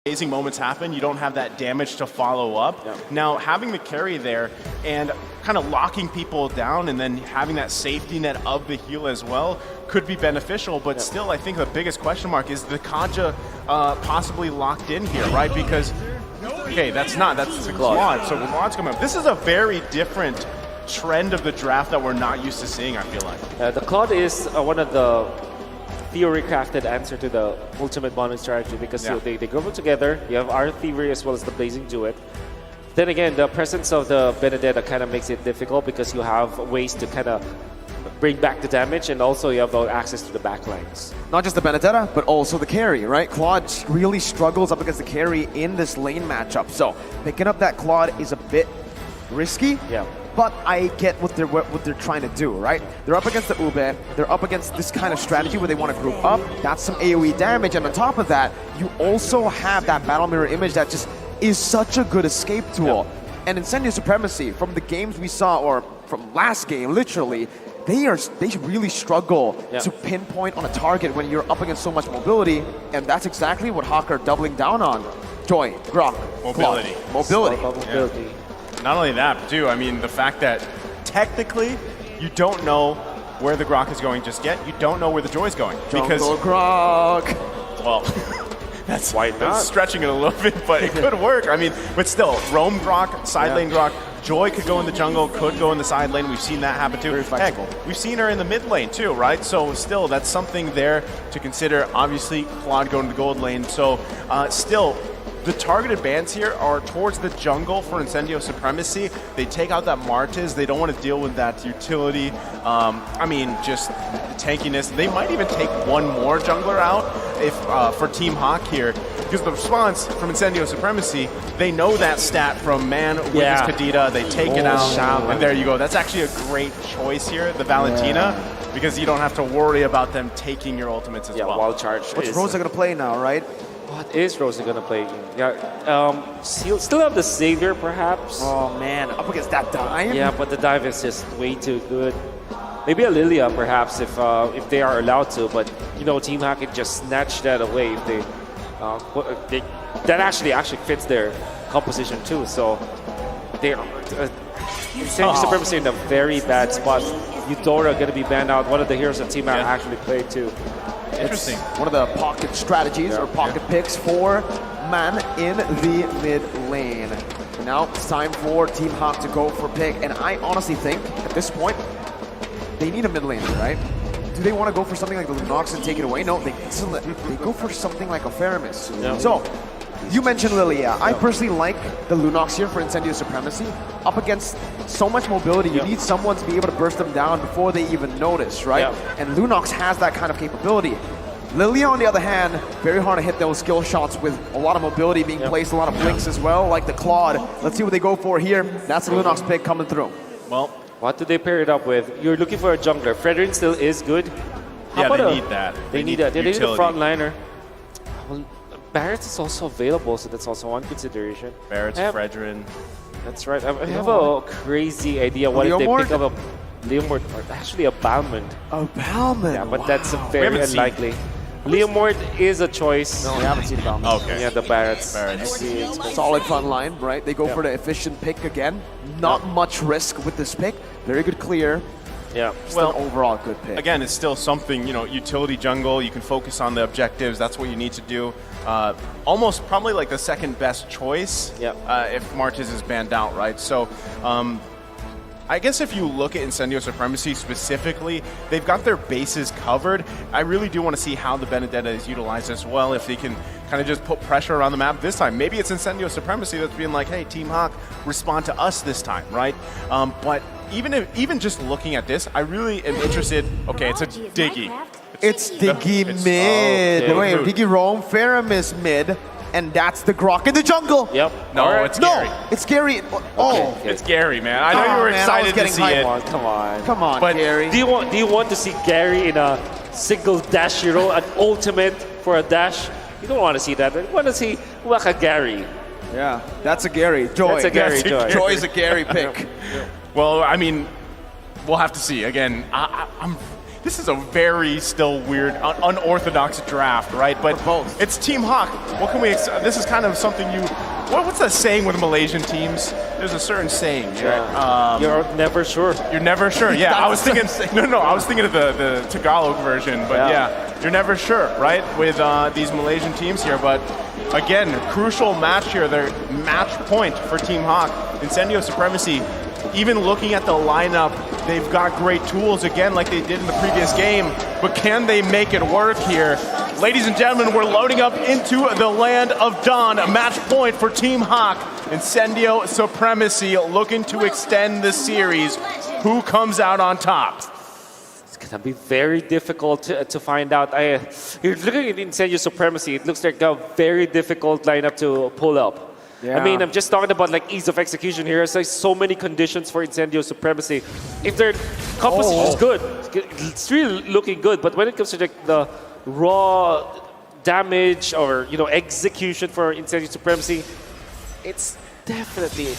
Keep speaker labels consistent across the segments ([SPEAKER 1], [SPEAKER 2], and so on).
[SPEAKER 1] amazing moments happen, you don't have that damage to follow up.
[SPEAKER 2] Yeah.
[SPEAKER 1] Now, having the carry there and kind of locking people down and then having that safety net of the heal as well could be beneficial, but still I think the biggest question mark is the Kaja possibly locked in here, right? Because, okay, that's the Claude. So Claude's coming up. This is a very different trend of the draft that we're not used to seeing, I feel like.
[SPEAKER 2] The Claude is one of the theory-crafted answer to the ultimate bonding strategy because they grow together. You have our Thievery as well as the Blazing Duet. Then again, the presence of the Benedetta kind of makes it difficult because you have ways to kind of bring back the damage, and also you have access to the backlines.
[SPEAKER 3] Not just the Benedetta, but also the carry, right? Claude really struggles up against the carry in this lane matchup. So picking up that Claude is a bit risky.
[SPEAKER 2] Yeah.
[SPEAKER 3] But I get what they're trying to do, right? They're up against the Ube, they're up against this kind of strategy where they want to group up. That's some AoE damage, and on top of that, you also have that battle mirror image that just is such a good escape tool.
[SPEAKER 2] Yeah.
[SPEAKER 3] And Incendio Supremacy, from the games we saw, or from last game, literally, they really struggle to pinpoint on a target when you're up against so much mobility, and that's exactly what Haq are doubling down on. Joy, Grok,
[SPEAKER 1] Mobility.
[SPEAKER 3] Claude. Mobility.
[SPEAKER 2] Mobility.
[SPEAKER 1] Yeah. Not only that, but too, I mean, the fact that technically you don't know where the Grok is going just yet. You don't know where the Joy's going. Because
[SPEAKER 3] Jungle Grok.
[SPEAKER 1] Well, that's
[SPEAKER 2] why not?
[SPEAKER 1] Stretching it a little bit, but it could work. I mean, but still, roam Grok, side lane Grok, Joy could go in the jungle, could go in the side lane. We've seen that happen too. Heck, we've seen her in the mid lane too, right? So still, that's something there to consider. Obviously, Claude going to the gold lane. So still, the targeted bans here are towards the jungle for Incendio Supremacy. They take out that Martes. They don't want to deal with that utility. I mean, just the tankiness. They might even take one more jungler out if for Team.Haq here. Because the response from Incendio Supremacy, they know that stat from Man with his Kadita. They take it out, and there you go. That's actually a great choice here, the Valentina, because you don't have to worry about them taking your ultimates as well.
[SPEAKER 2] Wild charge.
[SPEAKER 3] What's Rosa going to play now, right?
[SPEAKER 2] What is Rosa going to play? Yeah, still have the Savior, perhaps.
[SPEAKER 3] Oh, man, up against that dive?
[SPEAKER 2] Yeah, but the dive is just way too good. Maybe a Lilia, perhaps, if they are allowed to. But, you know, Team.Haq can just snatch that away if they... that actually fits their composition, too. So, they're... Incendio Supremacy in a very bad spot. Eudora going to be banned out. One of the heroes that Team.Haq actually played, too.
[SPEAKER 1] Interesting.
[SPEAKER 3] It's one of the pocket strategies or pocket picks for Man in the mid lane. Now it's time for Team.Haq to go for pick, and I honestly think at this point they need a mid laner, right? Do they want to go for something like the Lunox and take it away? No, they go for something like a Faramis.
[SPEAKER 2] Yeah.
[SPEAKER 3] So you mentioned Lilia. I personally like the Lunox here for Incendio Supremacy. Up against so much mobility, you need someone to be able to burst them down before they even notice, right? And Lunox has that kind of capability. Lilia, on the other hand, very hard to hit those skill shots with a lot of mobility being placed, a lot of blinks as well, like the Claude. Let's see what they go for here. That's the Lunox pick coming through.
[SPEAKER 1] Well,
[SPEAKER 2] what do they pair it up with? You're looking for a jungler. Fredrin still is good.
[SPEAKER 1] Yeah, they need that.
[SPEAKER 2] They need that. They need a front liner. Well, Barrett's is also available, so that's also one consideration.
[SPEAKER 1] Barrett's, Fredrin.
[SPEAKER 2] That's right. I have a crazy idea. What if they pick up a Leomord, or actually a Balmond?
[SPEAKER 3] A Balmond?
[SPEAKER 2] Yeah, but that's very unlikely. Leomord is a choice.
[SPEAKER 3] No, we haven't seen Balmond.
[SPEAKER 2] Okay. Yeah, the Barrett's.
[SPEAKER 3] Solid front line, right? They go for the efficient pick again. Not much risk with this pick. Very good clear.
[SPEAKER 2] Yeah.
[SPEAKER 3] Well, an overall good pick.
[SPEAKER 1] Again, it's still something, you know, utility jungle. You can focus on the objectives. That's what you need to do. Almost probably like the second best choice if Martes is banned out, right? So I guess if you look at Incendio Supremacy specifically, they've got their bases covered. I really do want to see how the Benedetta is utilized as well, if they can kind of just put pressure around the map this time. Maybe it's Incendio Supremacy that's being like, hey, Team.Haq, respond to us this time, right? But even just looking at this, I really am interested. Okay, it's a Diggy.
[SPEAKER 3] It's Diggy mid. Wait, Diggy roam, Faramis mid, and that's the Grok in the jungle.
[SPEAKER 2] Yep.
[SPEAKER 1] No, it's Gary.
[SPEAKER 3] No, it's Gary. Oh,
[SPEAKER 1] it's Gary, man. I know you were excited to see it.
[SPEAKER 2] Come on,
[SPEAKER 3] but Gary.
[SPEAKER 2] Do you want to see Gary in a single dash hero, an ultimate for a dash? You don't want to see that. You want to see Waka Gary.
[SPEAKER 3] Yeah, that's a Gary. Joy.
[SPEAKER 2] That's a Gary. Joy.
[SPEAKER 3] Joy is a Gary pick.
[SPEAKER 1] Well, I mean, we'll have to see. Again, This is a very still weird, unorthodox draft, right? But it's Team.Haq. What can we? This is kind of something you. What's that saying with Malaysian teams? There's a certain saying.
[SPEAKER 2] You're never sure.
[SPEAKER 1] You're never sure. Yeah, I was thinking. No, I was thinking of the Tagalog version. But yeah, you're never sure, right? With these Malaysian teams here, but. Again, crucial match here. Their match point for Team.Haq. Incendio Supremacy, even looking at the lineup, they've got great tools again like they did in the previous game, but can they make it work here? Ladies and gentlemen, we're loading up into the land of Dawn. A match point for Team.Haq. Incendio Supremacy looking to extend the series. Who comes out on top?
[SPEAKER 2] It's gonna be very difficult to find out. You're looking at Incendio Supremacy. It looks like a very difficult lineup to pull up.
[SPEAKER 3] Yeah.
[SPEAKER 2] I mean, I'm just talking about like ease of execution here. There's like so many conditions for Incendio Supremacy. If their composition is good, it's really looking good. But when it comes to like the raw damage or execution for Incendio Supremacy, it's definitely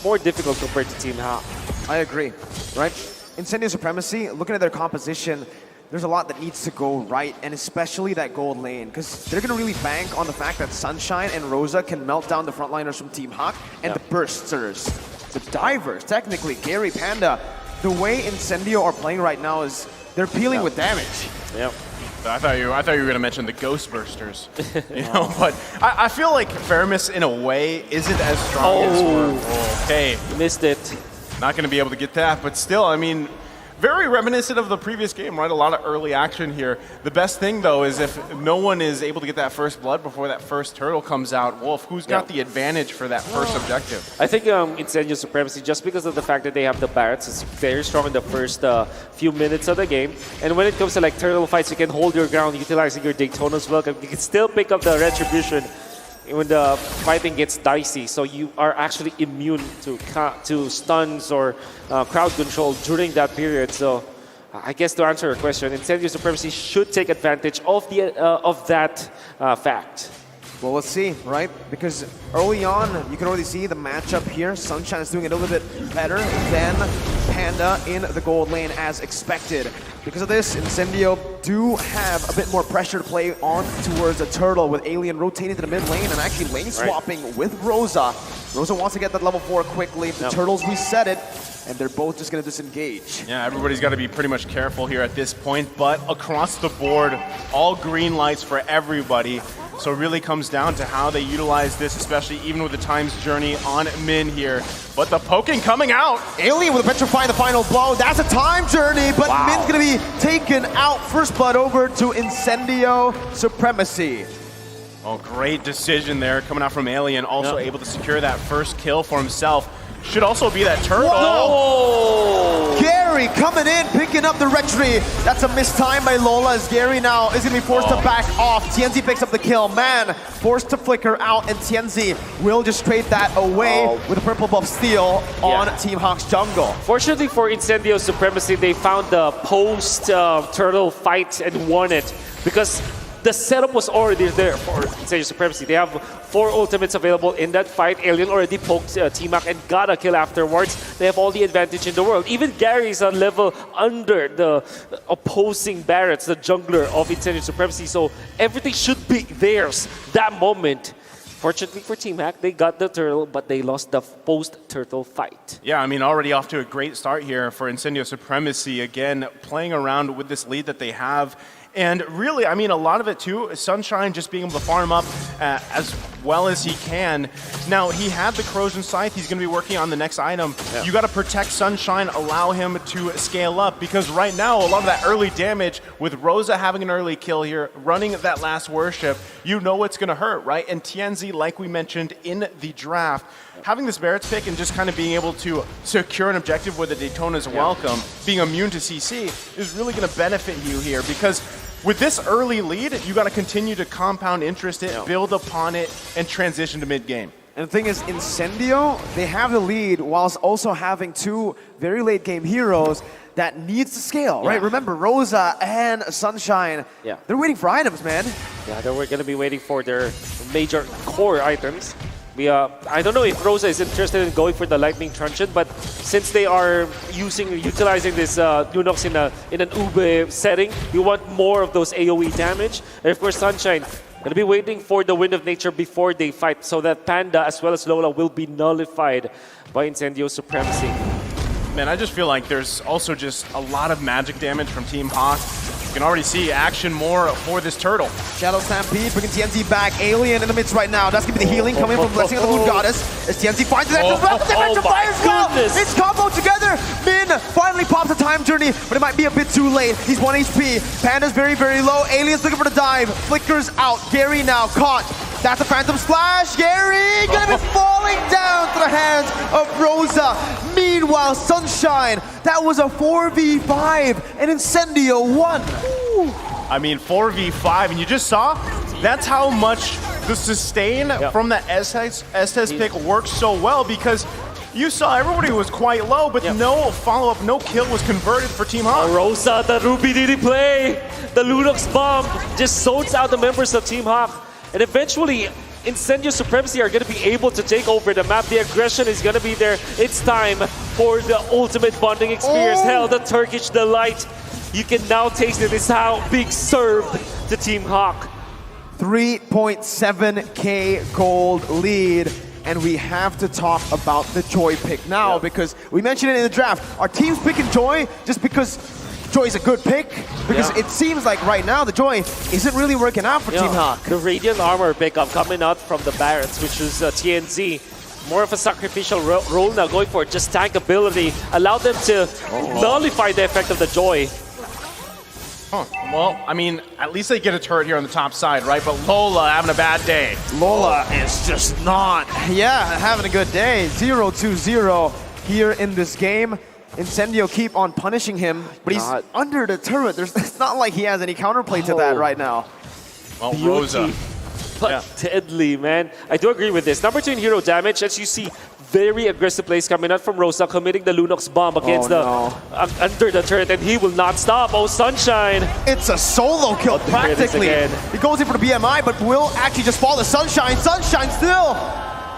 [SPEAKER 2] more difficult compared to Team.Haq.
[SPEAKER 3] I agree, right? Incendio Supremacy, looking at their composition, there's a lot that needs to go right, and especially that gold lane, because they're going to really bank on the fact that Sunshine and Rosa can melt down the frontliners from Team.Haq, and the bursters, the divers, technically, Gary, Panda. The way Incendio are playing right now is they're peeling with damage.
[SPEAKER 2] Yep.
[SPEAKER 1] I thought you were going to mention the Ghost Bursters, But I feel like Faramis, in a way, isn't as strong as okay.
[SPEAKER 2] Missed it.
[SPEAKER 1] Not going to be able to get that, but still, I mean, very reminiscent of the previous game, right? A lot of early action here. The best thing, though, is if no one is able to get that first blood before that first turtle comes out, Wolf, who's got the advantage for that first objective?
[SPEAKER 2] I think Incendio Supremacy, just because of the fact that they have the Barretts, is very strong in the first few minutes of the game. And when it comes to like turtle fights, you can hold your ground utilizing your Daytona's Welcome. You can still pick up the Retribution when the fighting gets dicey, so you are actually immune to stuns or crowd control during that period. So I guess to answer your question, Incendio Supremacy should take advantage of that fact.
[SPEAKER 3] Well, let's see, right? Because early on, you can already see the matchup here. Sunshine is doing it a little bit better than Panda in the gold lane as expected. Because of this, Incendio do have a bit more pressure to play on towards the turtle, with Alien rotating to the mid lane and actually lane swapping with Rosa. Rosa wants to get that level 4 quickly. The turtles reset it, and they're both just going to disengage.
[SPEAKER 1] Yeah, everybody's got to be pretty much careful here at this point, but across the board, all green lights for everybody. So it really comes down to how they utilize this, especially even with the Time's Journey on Min here. But the poking coming out.
[SPEAKER 3] Alien with a petrify the final blow. That's a Time Journey, but Min's going to be taken out. First blood over to Incendio Supremacy.
[SPEAKER 1] Oh, great decision there coming out from Alien. Also able to secure that first kill for himself. Should also be that turtle.
[SPEAKER 3] Whoa! Gary coming in, picking up the retry. That's a missed time by Lola, as Gary now is going to be forced to back off. Tienzi picks up the kill. Man, forced to flicker out, and Tienzi will just trade that away with a purple buff steal on Team.Haq's jungle.
[SPEAKER 2] Fortunately for Incendio Supremacy, they found the post-turtle fight and won it, because the setup was already there for Incendio Supremacy. They have 4 ultimates available in that fight. Alien already poked Team.Haq and got a kill afterwards. They have all the advantage in the world. Even Gary's a level under the opposing Barretts, the jungler of Incendio Supremacy. So everything should be theirs that moment. Fortunately for Team.Haq, they got the turtle, but they lost the post-turtle fight.
[SPEAKER 1] Yeah, I mean, already off to a great start here for Incendio Supremacy. Again, playing around with this lead that they have. And really, I mean, a lot of it too is Sunshine just being able to farm up as well as he can. Now, he had the Corrosion Scythe. He's going to be working on the next item. Yeah. You got to protect Sunshine, allow him to scale up, because right now, a lot of that early damage with Rosa having an early kill here, running that last worship, you know it's going to hurt, right? And Tienzi, like we mentioned in the draft, having this Barrett's pick and just kind of being able to secure an objective with the Daytona's Welcome, being immune to CC, is really going to benefit you here, because with this early lead, you got to continue to compound interest it, build upon it, and transition to mid-game.
[SPEAKER 3] And the thing is, Incendio, they have the lead whilst also having 2 very late game heroes that needs to scale, right? Remember, Rosa and Sunshine, they're waiting for items, man.
[SPEAKER 2] Yeah, they're going to be waiting for their major core items. I don't know if Rosa is interested in going for the Lightning Truncheon, but since they are utilizing this Lunox in an Ube setting, we want more of those AoE damage. And of course, Sunshine gonna be waiting for the Wind of Nature before they fight, so that Panda as well as Lola will be nullified by Incendio Supremacy.
[SPEAKER 1] Man, I just feel like there's also just a lot of magic damage from Team Haq. You can already see action more for this turtle.
[SPEAKER 3] Shadow Stampede bringing TNZ back. Alien in the midst right now. That's going to be the healing coming from Blessing of the Moon Goddess. As TNZ finds the extra weapon, the extra fire as well. It's combo together. Min finally pops a time journey, but it might be a bit too late. He's 1 HP. Panda's very, very low. Alien's looking for the dive. Flickers out. Gary now caught. That's a Phantom Splash. Gary gonna be falling down to the hands of Rosa. Meanwhile, Sunshine, that was a 4v5 and Incendio won.
[SPEAKER 1] I mean, 4v5, and you just saw, that's how much the sustain from the Estes pick works so well, because you saw everybody was quite low, but no follow-up, no kill was converted for Team Haq.
[SPEAKER 2] Rosa, the Ruby DD play, the Lunox bomb just zones out the members of Team Haq. And eventually, Incendio Supremacy are going to be able to take over the map. The aggression is going to be there. It's time for the ultimate bonding experience. Hell, the Turkish delight. You can now taste it. It's how being served to Team Haq.
[SPEAKER 3] 3.7k gold lead. And we have to talk about the Joy pick now because we mentioned it in the draft. Our team's picking Joy just because Joy's a good pick, because it seems like right now the Joy isn't really working out for Team Haq.
[SPEAKER 2] The Radiant Armor pickup coming out from the Barrets, which is TNZ. More of a sacrificial role now, going for just tank ability. Allow them to nullify the effect of the Joy.
[SPEAKER 1] Well, I mean, at least they get a turret here on the top side, right? But Lola having a bad day.
[SPEAKER 3] Lola is just not, having a good day. 0-2-0 here in this game. Incendio keep on punishing him, but he's under the turret. It's not like he has any counterplay to that right now.
[SPEAKER 1] Well, Rosa.
[SPEAKER 2] But deadly, man. I do agree with this. Number 2 in hero damage, as you see, very aggressive plays coming out from Rosa, committing the Lunox bomb against under the turret, and he will not stop. Oh, Sunshine.
[SPEAKER 3] It's a solo kill, practically. He goes in for the BMI, but will actually just fall to Sunshine. Sunshine still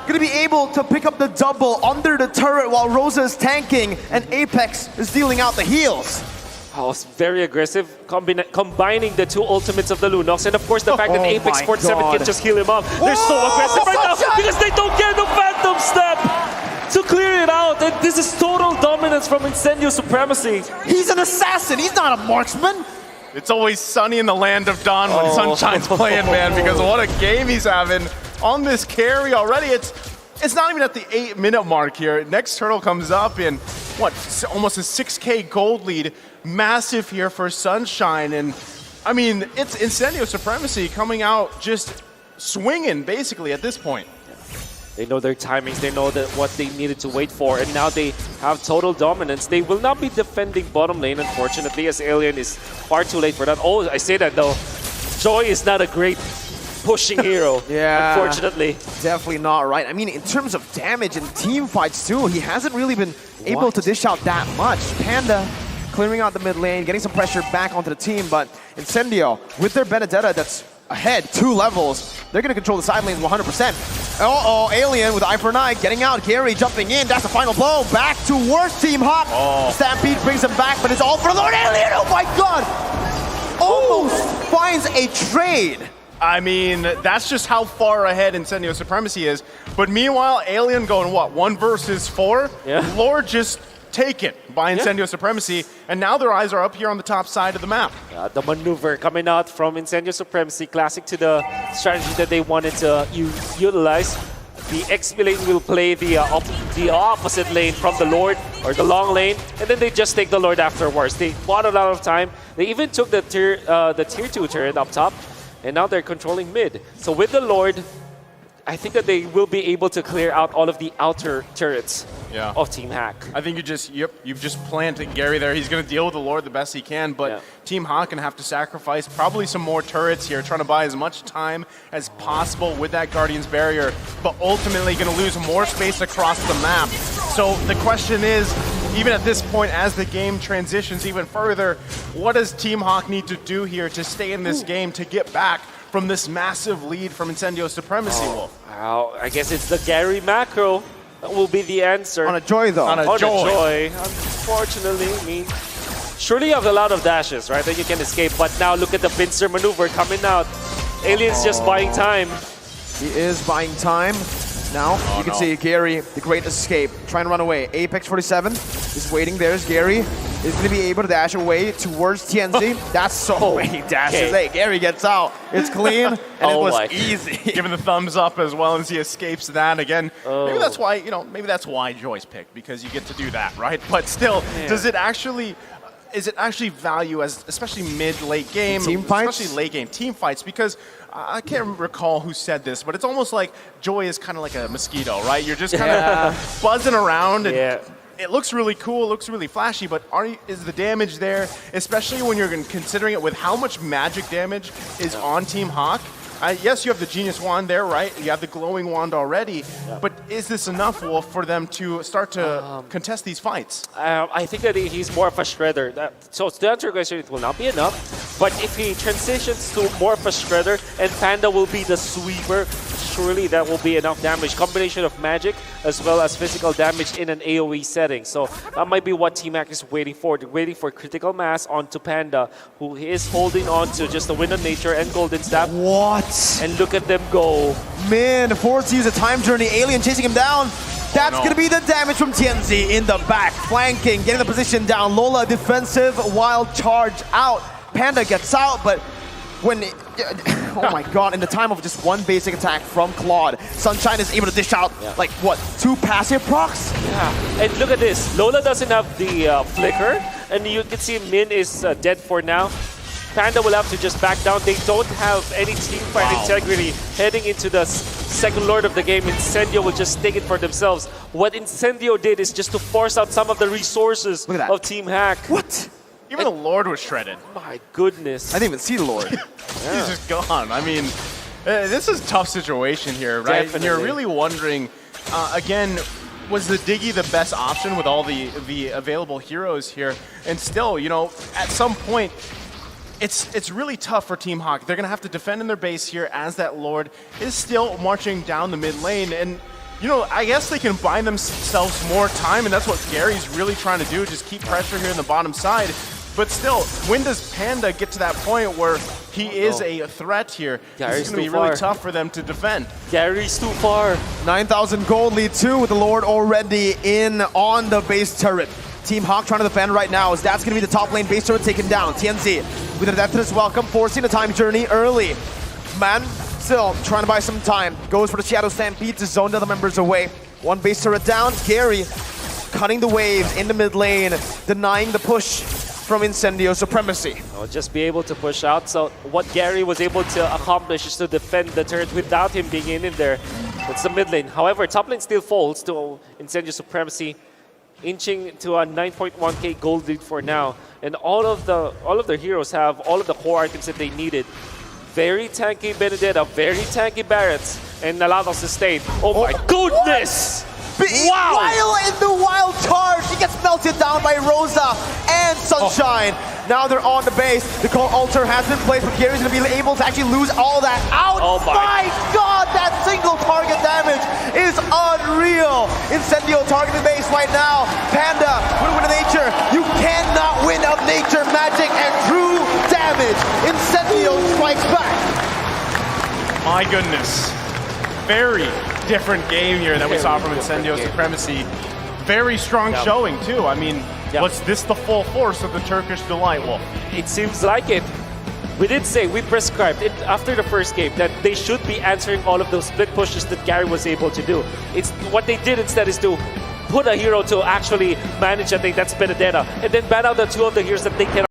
[SPEAKER 3] gonna be able to pick up the double under the turret while Rosa is tanking, and Apex is dealing out the heals.
[SPEAKER 2] Oh, it's very aggressive, combining the two ultimates of the Lunox, and of course the fact that Apex 47 can just heal him up. They're so aggressive right now because they don't get the Phantom Step to clear it out, and this is total dominance from Incendio Supremacy.
[SPEAKER 3] He's an assassin, he's not a marksman.
[SPEAKER 1] It's always sunny in the land of Dawn when Sunshine's playing, man, because what a game he's having on this carry already. It's not even at the 8-minute mark here. Next turtle comes up in, what, almost a 6k gold lead. Massive here for Sunshine. And, I mean, it's Incendio Supremacy coming out just swinging, basically, at this point.
[SPEAKER 2] They know their timings, they know that what they needed to wait for, and now they have total dominance. They will not be defending bottom lane, unfortunately, as Alien is far too late for that. Oh, I say that, though. Joy is not a great pushing hero, unfortunately.
[SPEAKER 3] Definitely not right. I mean, in terms of damage and team fights too, he hasn't really been able to dish out that much. Panda clearing out the mid lane, getting some pressure back onto the team, but Incendio, with their Benedetta that's ahead 2 levels, they're gonna control the side lanes 100%. Alien with Eye for an Eye, getting out, Gary jumping in, that's the final blow, back to worse Team Haq. Stampede brings him back, but it's all for Lord Alien, oh my god! Almost finds a trade.
[SPEAKER 1] I mean, that's just how far ahead Incendio Supremacy is. But meanwhile, Alien going, what, 1 versus 4? Lord just taken by Incendio Supremacy, and now their eyes are up here on the top side of the map.
[SPEAKER 2] The maneuver coming out from Incendio Supremacy, classic to the strategy that they wanted to utilize. The XP lane will play the opposite lane from the Lord, or the long lane, and then they just take the Lord afterwards. They bought a lot of time. They even took the tier 2 turret up top, and now they're controlling mid. So with the Lord, I think that they will be able to clear out all of the outer turrets of Team Haq.
[SPEAKER 1] I think you've just planted Gary there. He's going to deal with the Lord the best he can, but Team Haq going to have to sacrifice probably some more turrets here, trying to buy as much time as possible with that Guardian's Barrier, but ultimately going to lose more space across the map. So the question is, even at this point, as the game transitions even further, what does Team Haq need to do here to stay in this game to get back from this massive lead from Incendio Supremacy, Wolf.
[SPEAKER 2] Wow, I guess it's the Gary macro that will be the answer.
[SPEAKER 3] On a Joy, though.
[SPEAKER 1] On a Joy.
[SPEAKER 2] Unfortunately, I mean, surely you have a lot of dashes, right? That you can escape. But now look at the pincer maneuver coming out. Alien's just buying time.
[SPEAKER 3] He is buying time. Now, you can see Gary, the great escape, trying to run away. Apex 47 is waiting. There's Gary. He's going to be able to dash away towards TNZ. That's so many dashes. Hey, Gary gets out. It's clean, and it was easy.
[SPEAKER 1] Giving the thumbs up as well as he escapes that again. Maybe that's why, you know, maybe that's why Joy's picked, because you get to do that, right? But still, does it actually... Is it actually value as, especially mid-late game,
[SPEAKER 3] team fights?
[SPEAKER 1] especially late game team fights? Because I can't recall who said this, but it's almost like Joy is kind of like a mosquito, right? You're just kind of buzzing around, and it looks really cool, it looks really flashy, but is the damage there? Especially when you're considering it with how much magic damage is on Team.Haq. Yes, you have the Genius Wand there, right? You have the Glowing Wand already, but is this enough, Wolf, for them to start to contest these fights?
[SPEAKER 2] I think that he's more of a shredder. So to answer your question, it will not be enough. But if he transitions to more of a shredder and Panda will be the sweeper, surely that will be enough damage. Combination of magic as well as physical damage in an AoE setting. So that might be what Team.Haq is waiting for. They're waiting for critical mass onto Panda, who is holding on to just the Wind of Nature and Golden Staff.
[SPEAKER 3] What?
[SPEAKER 2] And look at them go.
[SPEAKER 3] Man, forced to use a time journey. Alien chasing him down. That's going to be the damage from TNZ in the back. Flanking, getting the position down. Lola defensive, wild charge out. Panda gets out, but when... oh my god, in the time of just one basic attack from Claude, Sunshine is able to dish out, like, what, 2 passive procs?
[SPEAKER 2] Yeah, and look at this. Lola doesn't have the flicker, and you can see Min is dead for now. Panda will have to just back down. They don't have any team fight integrity heading into the second lord of the game. Incendio will just take it for themselves. What Incendio did is just to force out some of the resources of Team.Haq.
[SPEAKER 3] What?
[SPEAKER 1] Even the Lord was shredded.
[SPEAKER 2] My goodness.
[SPEAKER 3] I didn't even see the Lord.
[SPEAKER 1] He's just gone. I mean, this is a tough situation here, right?
[SPEAKER 2] Definitely.
[SPEAKER 1] And you're really wondering, again, was the Diggy the best option with all the available heroes here? And still, you know, at some point, it's really tough for Team.Haq. They're going to have to defend in their base here as that Lord is still marching down the mid lane. And, you know, I guess they can buy themselves more time, and that's what Gary's really trying to do, just keep pressure here in the bottom side. But still, when does Panda get to that point where he is a threat here? It's going to be really tough for them to defend.
[SPEAKER 2] Gary's too far.
[SPEAKER 3] 9,000 gold lead 2 with the Lord already in on the base turret. Team.Haq trying to defend right now as that's going to be the top lane base turret taken down. TNZ with a Deathless Welcome, forcing the time journey early. Man, still trying to buy some time. Goes for the Shadow Stampede to zone the other members away. One base turret down. Gary cutting the waves in the mid lane, denying the push from Incendio Supremacy.
[SPEAKER 2] I'll just be able to push out. So what Gary was able to accomplish is to defend the turret without him being in there. That's the mid lane. However, top lane still falls to Incendio Supremacy, inching to a 9.1k gold lead for now. And all of their heroes have all of the core items that they needed. Very tanky Benedetta, very tanky Barretts, and a lot of sustain. Oh my goodness! Wow!
[SPEAKER 3] While in the wild charge, he gets melted down by Rosa and Sunshine. Now they're on the base. The Call Altar has been placed, but Gary's going to be able to actually lose all that out.
[SPEAKER 2] Oh my
[SPEAKER 3] God, that single target damage is unreal. Incendio targeting base right now. Panda with Wind of Nature. You cannot win of nature, magic, and true damage. Incendio strikes back.
[SPEAKER 1] My goodness. Very different game here that we saw from Incendio Supremacy. Very strong showing too. I mean, was this the full force of the Turkish Delight, Wolf?
[SPEAKER 2] It seems like it. We did say, we prescribed it after the first game that they should be answering all of those split pushes that Gary was able to do. It's what they did instead is to put a hero to actually manage a thing that's Benedetta, and then ban out the 2 of the heroes that they cannot